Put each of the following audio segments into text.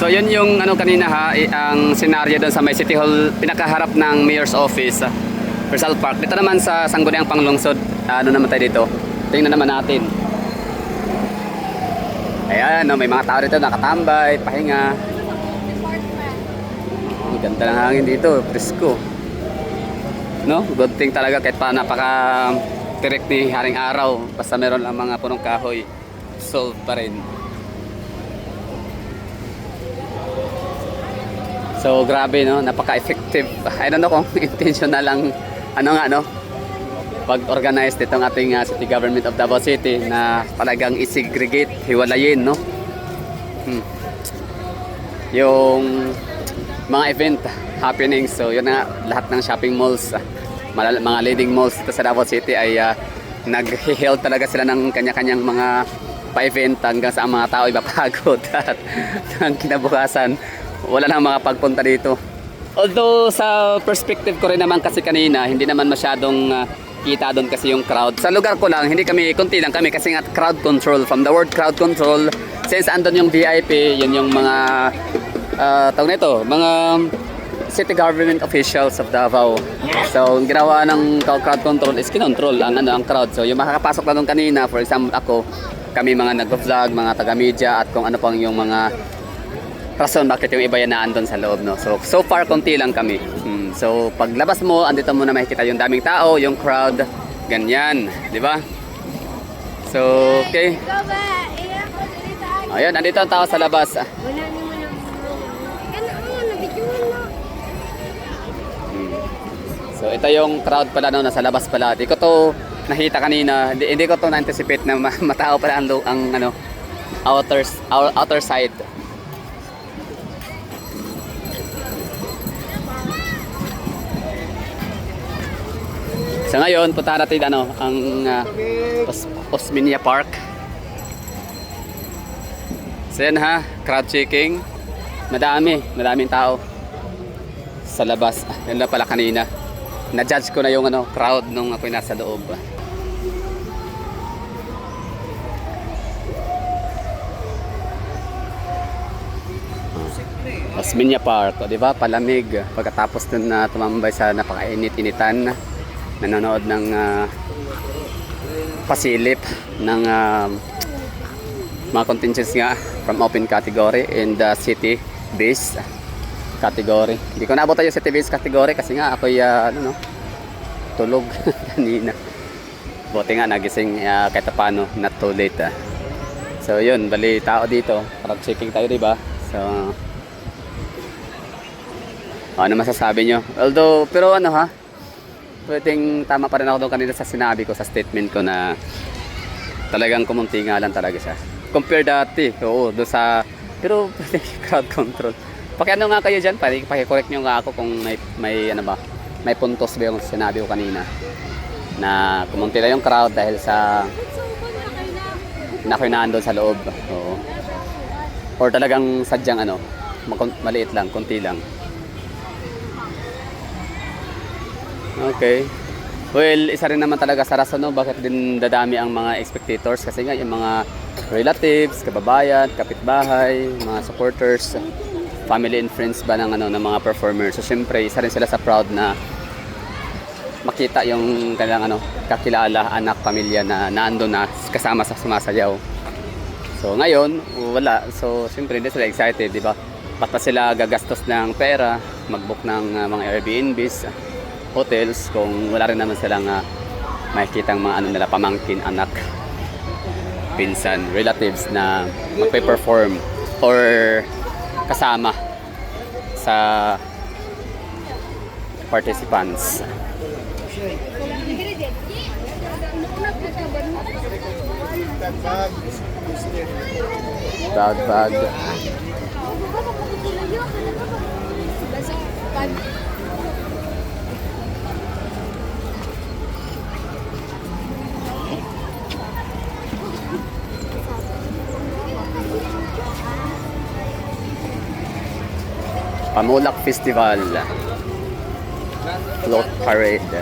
So yun yung ano kanina ha, ang senaryo doon sa may City Hall, pinakaharap ng Mayor's Office, Rizal Park. Dito naman sa Sangguniang Panglungsod, ano naman tayo dito. Tingnan naman natin. Ayan, no, may mga tao dito nakatambay, pahinga. Oh, ganda ng hangin dito, presko. No, good thing talaga kahit pa napaka tirik ni Haring Araw, basta meron lang mga punong kahoy, solve pa rin. So grabe no, napaka-effective. I don't know kung intentional lang ano nga no, pag-organize nitong ating City Government of Davao City na talagang i-segregate, hiwalayin no. Yung mga event happening. So yun na, lahat ng shopping malls, mga leading malls dito sa Davao City ay nag-held talaga sila ng kanya-kanyang mga pa-event hanggang sa mga tao ipapagod at ang kinabukasan wala nang makapagpunta dito. Although sa perspective ko rin naman kasi kanina, hindi naman masyadong kita doon kasi yung crowd. Sa lugar ko lang, hindi kami, konti lang kami kasi nga crowd control. From the word crowd control, since andun yung VIP, yun yung mga tawag nito, mga city government officials of Davao. So, ang ginawa ng crowd control is kinontrol ang crowd. So, yung makakapasok na doon kanina, for example ako, kami mga nag-vlog, mga taga-media at kung ano pang yung mga rason bakit yung iba yan na andun sa loob, no? So far konti lang kami. So paglabas mo, andito mo na makikita yung daming tao, yung crowd, ganyan, di ba? So okay. Ayun, andito ang tao sa labas. So ito yung crowd pala no, nasa labas pala. Di ko to nakita kanina, hindi ko to na-anticipate na matao pala ang ano, outer side. So ngayon, punta natin ano, ang Osmeña Park. So yan ha, crowd checking. Madaming tao sa labas. Yan na pala kanina. Na-judge ko na yung ano, crowd nung ako'y nasa loob. Osmeña Park, o, di ba? Palamig. Pagkatapos dun na tumambay sa napakainit-initan, nanonood ng pasilip ng mga contingents nga from open category and city based category. Hindi ko naabot yung city based category kasi nga ako'y ano no, tulog kanina. Buti nga nagising kahit paano, not too late. So yun, bali tao dito, crowd checking tayo, diba? So ano masasabi nyo? Although, pero ano ha, pwedeng tama pa rin ako doon kanina sa sinabi ko sa statement ko na talagang kumunti nga lang talaga siya compare dati. Oo, doon sa, pero crowd control. Pakiano nga kayo dyan, pakicorrect nyo nga ako kung may ano ba, may puntos ba yung sinabi ko kanina na kumunti lang yung crowd dahil sa nakoy nandun sa loob. Oo. Or talagang sadyang ano, maliit lang, kunti lang. Okay. Well, isa rin naman talaga sa rason no, bakit din dadami ang mga spectators kasi nga yung mga relatives, kababayan, kapitbahay, mga supporters, family and friends ba ng ano ng mga performers. So syempre, isa rin sila sa proud na makita yung kanilang ano, kakilala, anak, pamilya na naandun na kasama sa sumasayaw. So ngayon, wala. So syempre, hindi sila excited, di ba? Ba't pa sila gagastos ng pera, mag-book ng mga Airbnbs, hotels kung wala rin naman silang makikita ang mga ano nila, pamangkin, anak, pinsan, relatives na magpe-perform or kasama sa participants. Bag. Pamulak Festival Float Parade.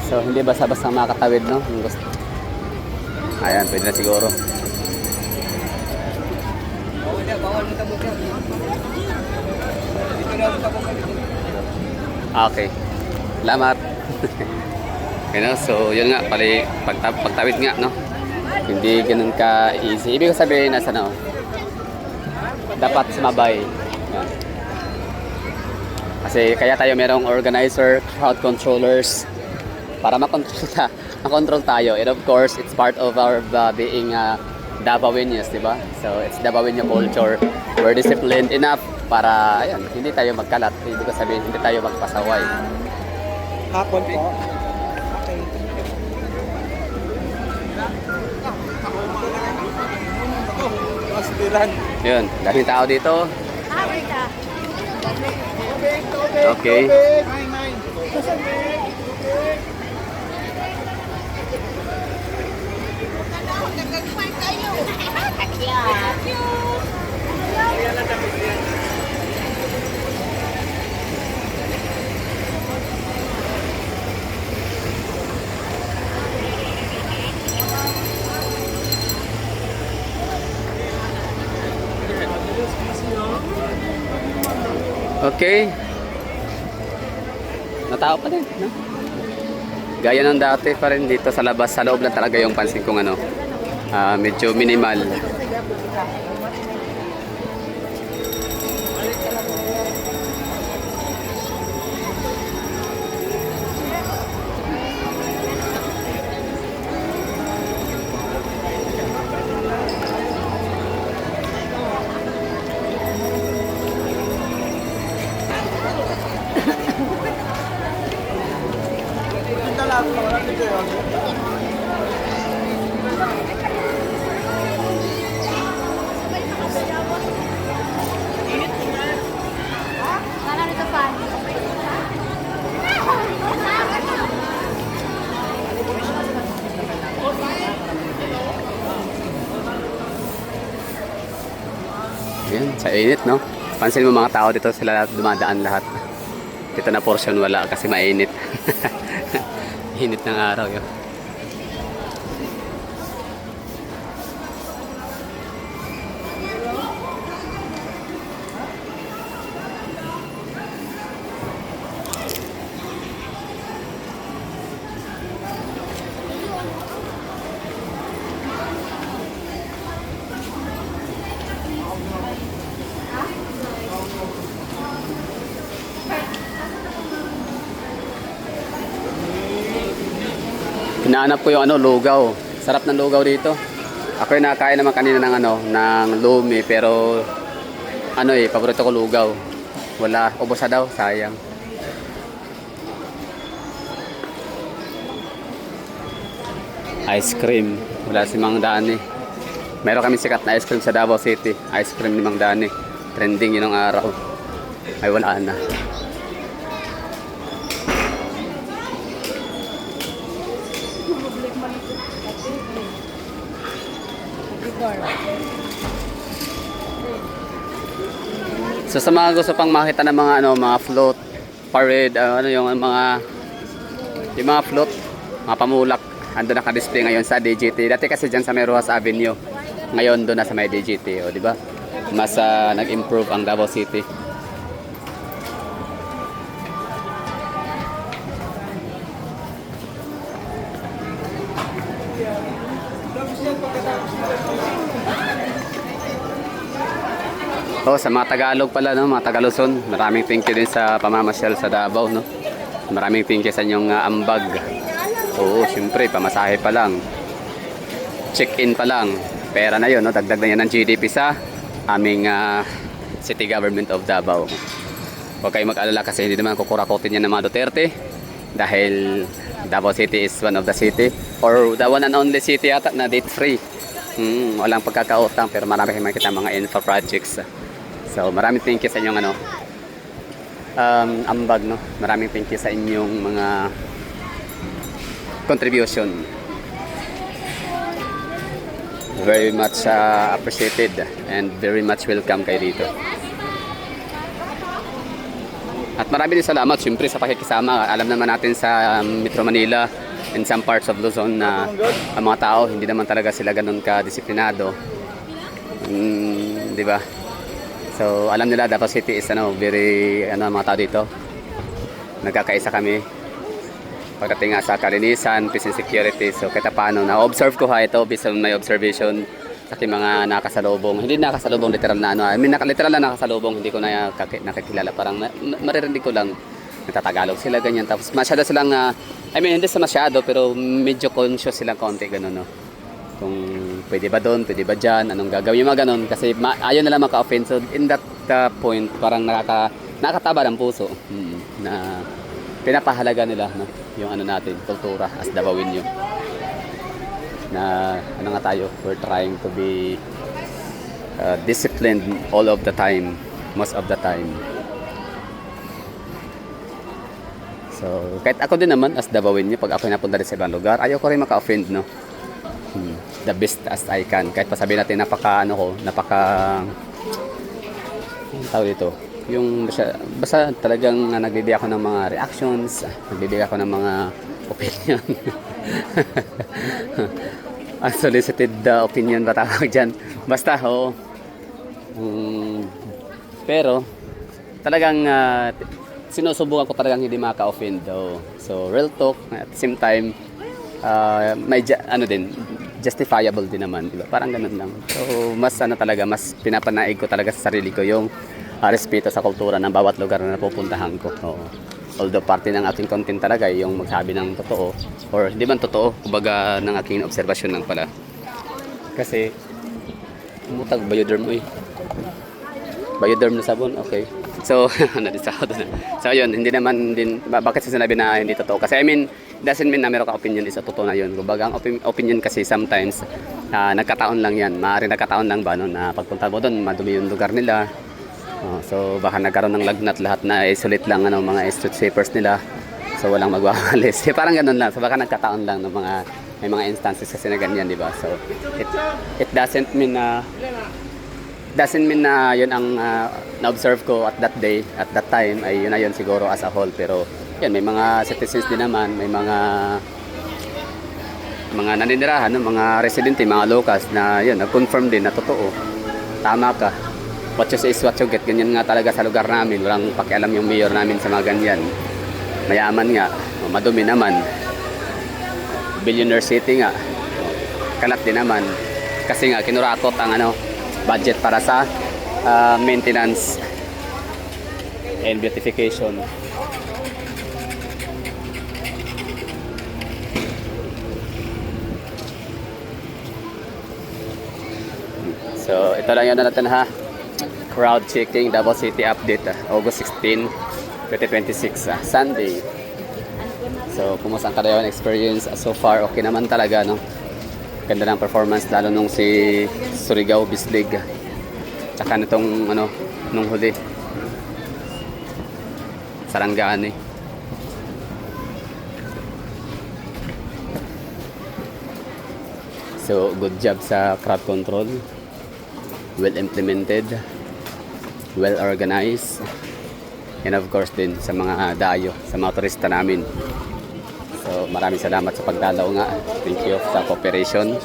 So hindi basta-basta makakatawid no? Ayan, pwede na siguro. Okay. Salamat. So yun nga, pali pagtawid nga, no? Hindi ganun ka easy. Ibig sabihin nasa no, dapat sumabay. Yan. Kasi kaya tayo merong organizer, crowd controllers para makontrol tayo. And of course, it's part of our being Davaoeños, di ba? So it's Davaoeño culture. We're disciplined enough para ayan, hindi tayo magkalat. Ibig sabihin, hindi tayo magpasaway. Hapon po. Okay. Yun, daming tao dito. Okay. Okay. Natao pa din, no? Gaya ng dati pa rin dito sa labas, sa loob lang talaga yung pansin kong ano, medyo minimal. Yan, sa init, no? Pansin mo mga tao dito, sila dumadaan lahat. Dito na portion wala kasi mainit. Init ng araw yun. Hinahanap ko yung ano, lugaw. Sarap ng lugaw dito. Ako yung nakain naman kanina ng ano, ng lumi, pero ano paborito ko lugaw. Wala, ubos na daw, sayang. Ice cream. Wala si Mang Dani. Meron kami sikat na ice cream sa Davao City. Ice cream ni Mang Dani. Trending yun ng araw. Ay wala na. So sa mga gusto pang makita ng mga ano, mga float, parade, ano yung mga float, mga pamulak, ando naka-display ngayon sa DGT. Dati kasi diyan sa Meruas Avenue. Ngayon doon na sa may DGT, o di ba? Mas nag-improve ang Davao City. Oh, sa mga Tagalog pala, no, mga Tagaluson, maraming thank you din sa pamamasyal sa Davao, no. Maraming thank you sa inyong ambag. Oo, syempre, pamasahe pa lang. Check-in pa lang. Pera na 'yon, no. Dagdag na 'yan ng GDP sa aming City Government of Davao. Huwag kayong mag-alala kasi hindi naman kukurakotin yan ng mga Duterte dahil Davao City is one of the city or the one and only city yata na debt free. Walang pagkakautang pero marami kayong makikita mga infra projects. So maraming thank you sa inyong ano, ambag, no. Maraming thank you sa inyong mga contribution. Very much appreciated and very much welcome kayo dito. At maraming salamat siyempre sa pakikisama. Alam naman natin sa Metro Manila and some parts of Luzon na ang mga tao hindi naman talaga sila ganun ka disiplinado. Di ba? So alam nila Davao City is very mga tao dito. Nagkakaisa kami. Pagdating nga sa kalinisan, peace and security. So kahit paano na-observe ko ito based on my observation sa aking mga nakasalubong. Hindi nakasalubong literal na I mean literal na nakasalubong, hindi ko na nakikilala. Parang maririnig ko lang nagtatagalog sila ganyan. Tapos masyado silang hindi sa masyado pero medyo conscious silang konti ganun no. Kung pwede ba doon, pwede ba dyan, anong gagawin, yung mga ganun. Kasi ayaw nila maka-offend. So in that point, parang nakakataba ng puso na pinapahalaga nila no? Yung natin, kultura as Davaoenyo. Na nga tayo, we're trying to be disciplined all of the time, most of the time. So kahit ako din naman as Davaoenyo, pag ako napunta rin sa ibang lugar, ayaw ko rin maka-offend no. The best as I can. Kahit pa sabihin natin anong tawag dito. Yung basta talagang nagbibigay ako ng mga reactions, nagbibigay ako ng mga opinion. Unsolicited opinion ba tawag dyan? Basta pero talagang sinusubukan ko talagang hindi maka-offend. So real talk at the same time may justifiable din naman, di ba? Parang ganun lang. So mas mas pinapanaig ko talaga sa sarili ko yung respeto sa kultura ng bawat lugar na napupuntahan ko. Although parte ng aking content talaga yung magsabi ng totoo or hindi man totoo, kumbaga ng aking obserbasyon lang pala. Kasi umutag bioderm bioderm na sabon, okay. So, so yun, hindi naman din, bakit sinabi na hindi totoo? Kasi doesn't mean na meron ka opinion is totoo na yun. Kumbaga, ang opinion kasi sometimes, nagkataon lang yan. Maaaring nagkataon lang ba, no, na pagpunta mo doon, madumi yung lugar nila. So, baka nagkaroon ng lagnat lahat na isolate lang mga street sweepers nila. So, walang magwawalis. Parang ganun lang. So, baka nagkataon lang ng may mga instances kasi na ganyan, di ba? So, it doesn't mean na yun ang na-observe ko at that day, at that time, ay yun na yun siguro as a whole. Pero yan, may mga citizens din naman, may mga naninirahan, mga residente, mga locals na yun, nag-confirm din na totoo. Tama ka. What you say is what you get. Ganyan nga talaga sa lugar namin. Walang pakialam yung mayor namin sa mga ganyan. Mayaman nga, madumi naman. Billionaire city nga. Kalat din naman. Kasi nga, kinurakot ang budget para sa maintenance and beautification. So ito lang yun natin crowd checking Davao City update August 16, 2026 Sunday. So kumusta ang kadayon experience so far? Okay naman talaga no. Ganda ng performance lalo nung si Surigao Bislig tsaka nitong nung huli Sarangani. So good job sa crowd control, well implemented, well organized, and of course din sa mga dayo, sa mga turista namin. So maraming salamat sa pagdalaw nga. Thank you sa cooperation,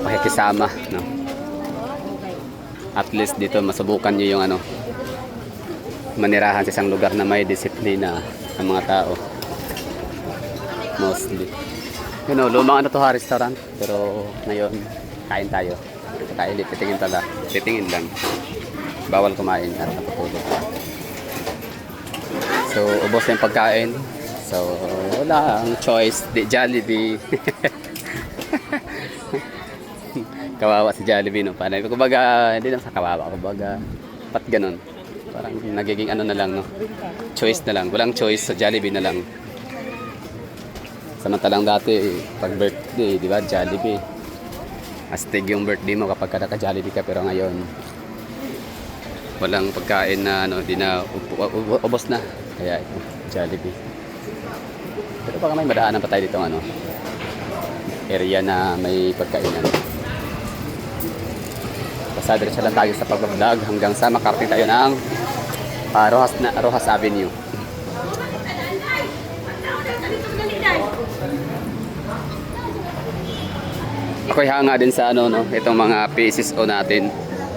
pakikisama no? At least dito masubukan nyo yung manirahan sa isang lugar na may disiplina ang mga tao mostly. Lumang restaurant pero ngayon kain tayo. Kain, titingin lang, bawal kumain at napatulog. So ubos na yung pagkain. So, wala ang choice. Jollibee. Kawawa si Jollibee, no? Kumbaga, hindi lang sa kawawa. Kumbaga, pat ganun. Parang nagiging na lang, no? Choice na lang. Walang choice sa Jollibee na lang. Samantalang dati, pag birthday, di ba? Jollibee. Astig yung birthday mo kapag naka-Jollibee ka. Pero ngayon, walang pagkain na, di na, ubos na. Kaya ito, Jollibee. Pero baka may madaanan pa tayo dito area na may pagkainan. Basta diretso lang tayo sa pag-vlog hanggang sa makarating tayo ng Rojas Avenue. Ako'y hanga din sa itong mga PCSO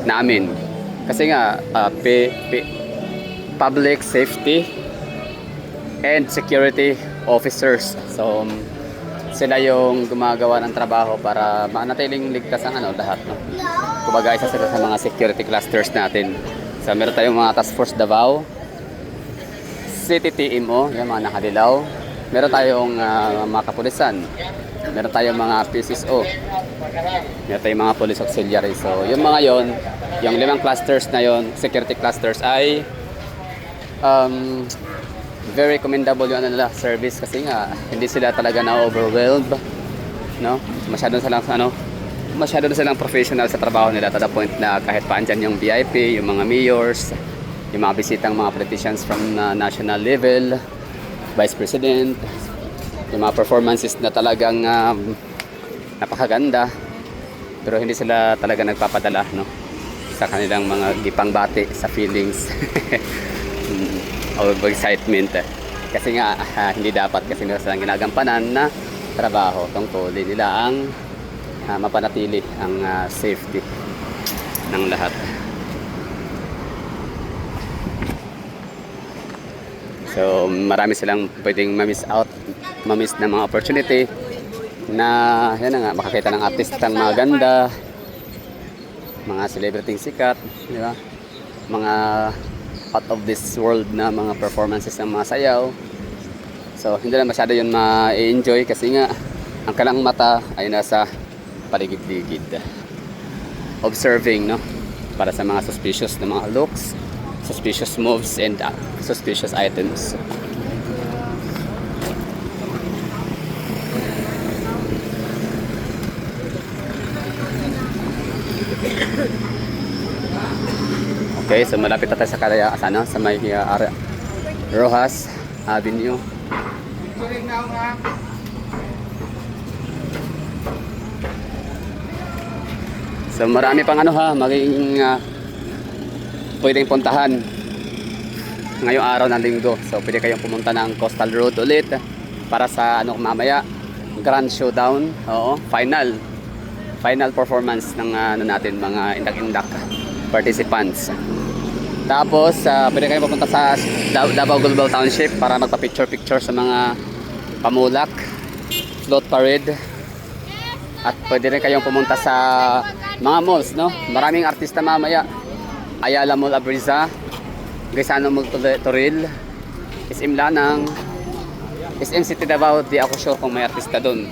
namin Kasi nga, public safety and security officers. So, sila yung gumagawa ng trabaho para manatiling ligtas ang lahat, no? Kumbaga, isa sila sa mga security clusters natin. So, meron tayong mga Task Force Davao, City TMO, yung mga nakadilaw. Meron tayong mga kapulisan. Meron tayong mga PCSO. Meron tayong mga police auxiliary. So, yung mga yon, yung 5 clusters na yon, security clusters ay very commendable yung service kasi nga hindi sila talaga na-overwhelmed, no? Masyado silang professional sa trabaho nila to the point na kahit pa andyan yung VIP, yung mga mayors, yung mga bisitang mga politicians from national level, vice president, yung mga performances na talagang napakaganda, pero hindi sila talaga nagpapadala, no, sa kanilang mga gipangbati sa feelings o excitement, kasi nga hindi dapat, kasi meron silang ginagampanan na trabaho tungkulin nila ang mapanatili ang safety ng lahat. So marami silang pwedeng mamiss na mga opportunity na yan nga, makakita ng artistang mga ganda, mga celebrity sikat, di ba? Mga out of this world na mga performances ng mga sayaw. So hindi na masyado yun ma-enjoy kasi nga ang kalang mata ay nasa paligid-ligid, observing, no, para sa mga suspicious na mga looks, suspicious moves and suspicious items. Okay, so malapit na tayo sa may Rojas Avenue. So marami pang maging pwedeng puntahan ngayong araw ng linggo. So pwede kayong pumunta ng Coastal Road ulit para sa mamaya Grand Showdown. Oo, final performance ng natin, mga indak-indak participants. Tapos pwede kayong pupunta sa Davao Global Township para magpa-picture sa mga pamulak, float parade. At pwede rin kayong pumunta sa mga malls, no? Maraming artista mamaya. Ayala Mall Abriza, Gaisano Mall Toril, SM Lanang, SM City Davao. Di ako sure kung may artista doon.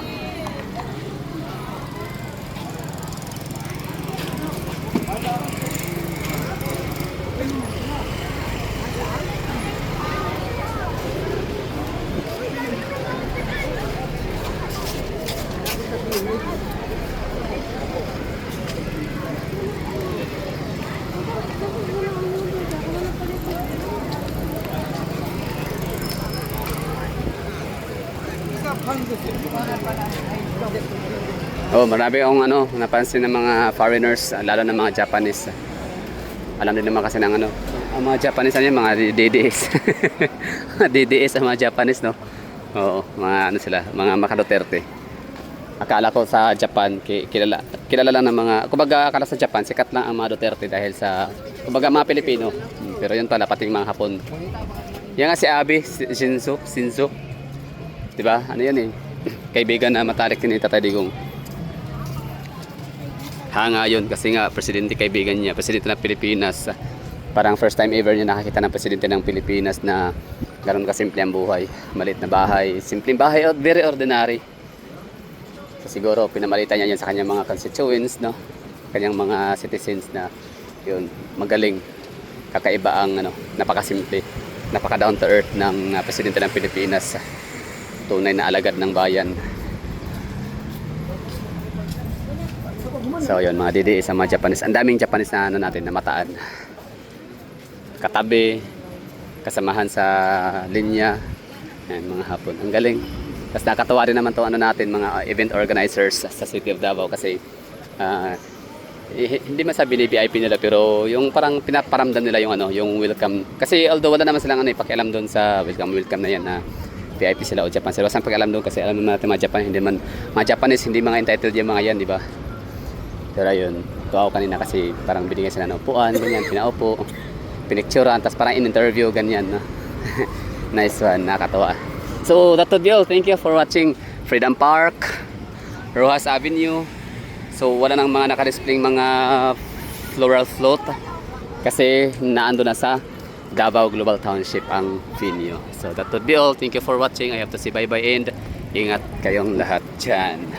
Oh, marami akong napansin ng mga foreigners, lalo ng mga Japanese. Alam din naman kasi ng ang mga Japanese mga DDS. Mga DDS ang mga Japanese, no? Oo, mga sila, mga Duterte. Akala ko sa Japan kilala lang ng mga, kumbaga akala sa Japan sikat lang ang mga Duterte dahil sa kumbaga mga Pilipino. Pero yun pala pating mga Hapon. Yan nga si Abe Shinzo. 'Di ba? Ano 'yan kaibigan na matalik ni Tatay Digong. Hanga yun kasi nga presidente kaibigan niya, presidente ng Pilipinas. Parang first time ever niya nakakita ng presidente ng Pilipinas na ganoon kasimple ang buhay. Maliit na bahay, simpleng bahay, very ordinary. So siguro pinamalitan niya yan sa kanyang mga constituents, no? Kanyang mga citizens na yun, magaling. Kakaiba ang napakasimple, napaka down to earth ng presidente ng Pilipinas. Tunay na alagad ng bayan. So yun, mga DDE sa mga Japanese. Ang daming Japanese na natin na mataan. Katabi, kasamahan sa linya. Ayan, mga Hapon. Ang galing. Tapos nakatuwa rin naman to natin, mga event organizers sa City of Davao kasi hindi masabi ni VIP nila pero yung parang pinaparamdam nila yung welcome. Kasi although wala naman silang pakialam doon sa welcome na yan na VIP sila o Japan sila. Wasang pakialam doon kasi alam naman natin mga Japan, mga Japanese hindi mga entitled yung mga yan, di ba? Pero yun, natuwa ako kanina kasi parang binigyan sila ng upuan, ganyan, pinaupo, pinicturean, tapos parang in-interview, ganyan. No? Nice one, nakakatawa. So, that would be all. Thank you for watching Freedom Park, Rojas Avenue. So, wala nang mga nakadisplaying mga floral float kasi naando na sa Davao Global Township ang venue. So, that would be all. Thank you for watching. I have to say bye-bye and ingat kayong lahat dyan.